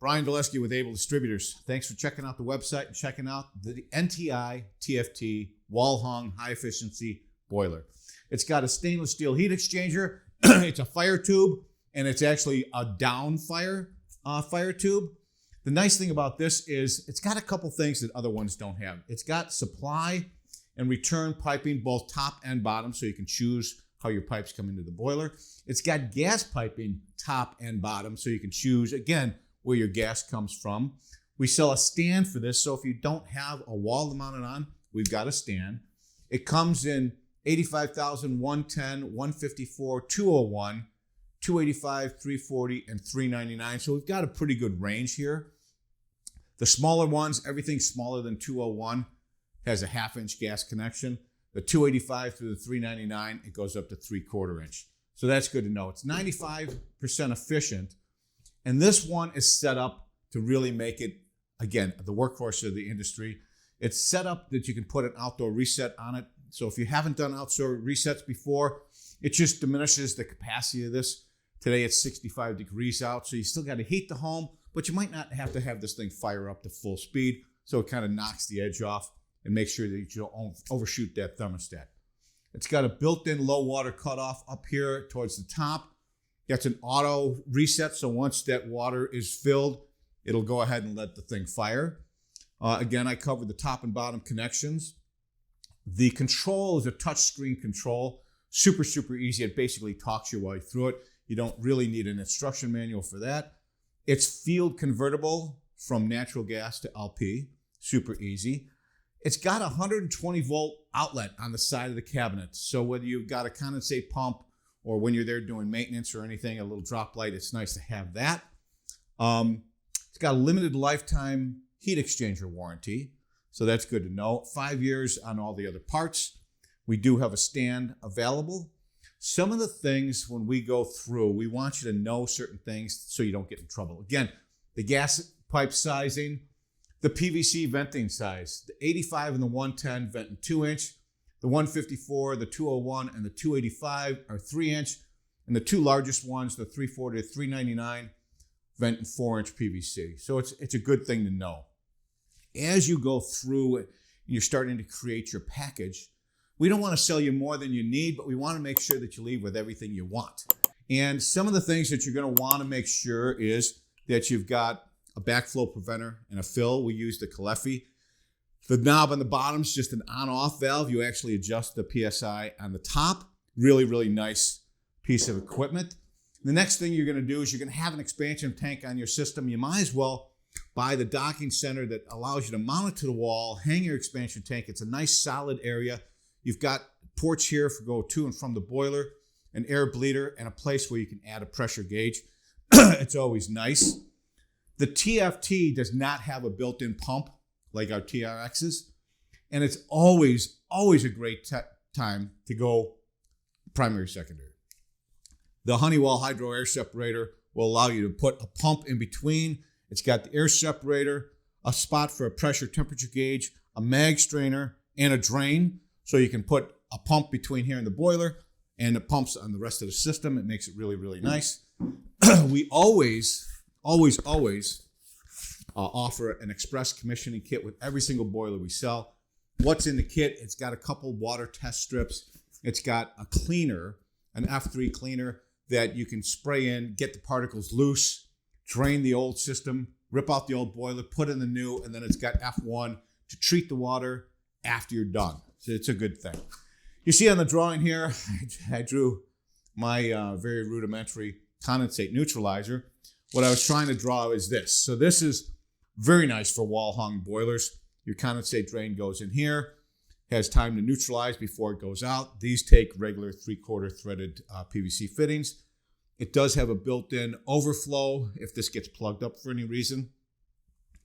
Brian Valesky with Able Distributors. Thanks for checking out the website and checking out the NTI TFT wall-hung high-efficiency boiler. It's got a stainless steel heat exchanger. It's a fire tube, and it's actually a down fire tube. The nice thing about this is it's got a couple things that other ones don't have. It's got supply and return piping, both top and bottom, so you can choose how your pipes come into the boiler. It's got gas piping top and bottom, so you can choose, again, where your gas comes from. We sell a stand for this, so if you don't have a wall to mount it on, we've got a stand. It comes in 85,000, 110, 154, 201, 285, 340, and 399. So we've got a pretty good range here. The smaller ones, everything smaller than 201 has a 1/2 inch gas connection. The 285 through the 399, it goes up to 3/4 inch. So that's good to know. It's 95% efficient. And this one is set up to really make it, again, the workhorse of the industry. It's set up that you can put an outdoor reset on it. So if you haven't done outdoor resets before, it just diminishes the capacity of this. Today it's 65 degrees out, so you still got to heat the home, but you might not have to have this thing fire up to full speed. So it kind of knocks the edge off and makes sure that you don't overshoot that thermostat. It's got a built-in low water cutoff up here towards the top. That's an auto reset, so once that water is filled, it'll go ahead and let the thing fire. Again, I covered the top and bottom connections. The control is a touchscreen control. Super, super easy. It basically talks your way through it. You don't really need an instruction manual for that. It's field convertible from natural gas to LP. Super easy. It's got a 120 volt outlet on the side of the cabinet. So whether you've got a condensate pump or when you're there doing maintenance or anything, a little drop light, it's nice to have that. It's got a limited lifetime heat exchanger warranty. So that's good to know. 5 years on all the other parts. We do have a stand available. Some of the things when we go through, we want you to know certain things so you don't get in trouble. Again, the gas pipe sizing, the PVC venting size, the 85 and the 110 vent in 2 inch, the 154, the 201, and the 285 are 3 inch, and the two largest ones, the 340 to 399, vent in 4 inch PVC. So it's a good thing to know. As you go through and you're starting to create your package, we don't want to sell you more than you need, but we want to make sure that you leave with everything you want. And some of the things that you're going to want to make sure is that you've got a backflow preventer and a fill. We use the Calefi. The knob on the bottom is just an on-off valve. You actually adjust the PSI on the top. Really, really nice piece of equipment. The next thing you're going to do is you're going to have an expansion tank on your system. You might as well buy the docking center that allows you to mount it to the wall, hang your expansion tank. It's a nice solid area. You've got ports here for go to and from the boiler, an air bleeder, and a place where you can add a pressure gauge. It's always nice. The TFT does not have a built-in pump like our TRXs, and it's always a great time to go primary, secondary. The Honeywell Hydroair separator will allow you to put a pump in between. It's got the air separator, a spot for a pressure temperature gauge, a mag strainer, and a drain. So you can put a pump between here and the boiler and the pumps on the rest of the system. It makes it really, really nice. We always offer an express commissioning kit with every single boiler we sell. What's in the kit? It's got a couple water test strips. It's got a cleaner, an F3 cleaner that you can spray in, get the particles loose, drain the old system, rip out the old boiler, put in the new, and then it's got F1 to treat the water after you're done. So it's a good thing. You see on the drawing here, I drew my very rudimentary condensate neutralizer. What I was trying to draw is this. So this is very nice for wall-hung boilers. Your condensate drain goes in here, has time to neutralize before it goes out. These take regular 3/4 threaded PVC fittings. It does have a built-in overflow if this gets plugged up for any reason.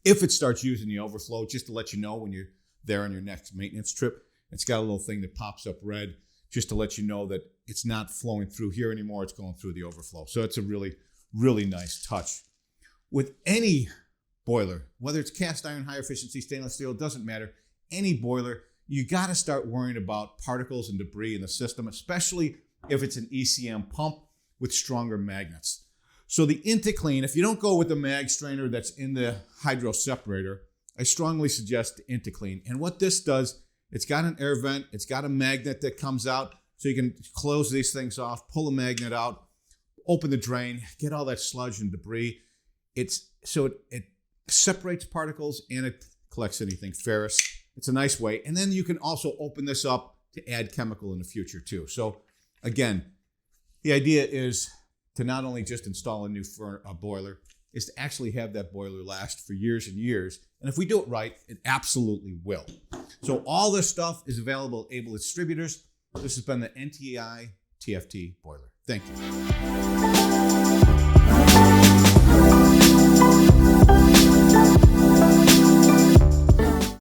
If it starts using the overflow, just to let you know when you're there on your next maintenance trip, it's got a little thing that pops up red just to let you know that it's not flowing through here anymore. It's going through the overflow. So it's a really, really nice touch. With any boiler, whether it's cast iron, high efficiency, stainless steel, it doesn't matter. Any boiler, you got to start worrying about particles and debris in the system, especially if it's an ECM pump with stronger magnets. So the IntiClean, if you don't go with the mag strainer that's in the hydro separator, I strongly suggest the IntiClean. And what this does, it's got an air vent, it's got a magnet that comes out, so you can close these things off, pull the magnet out, open the drain, get all that sludge and debris. It separates particles and it collects anything ferrous. It's a nice way. And then you can also open this up to add chemical in the future too. So again, the idea is to not only just install a new boiler, is to actually have that boiler last for years and years. And if we do it right, it absolutely will. So all this stuff is available at Able Distributors. This has been the NTI TFT boiler. Thank you.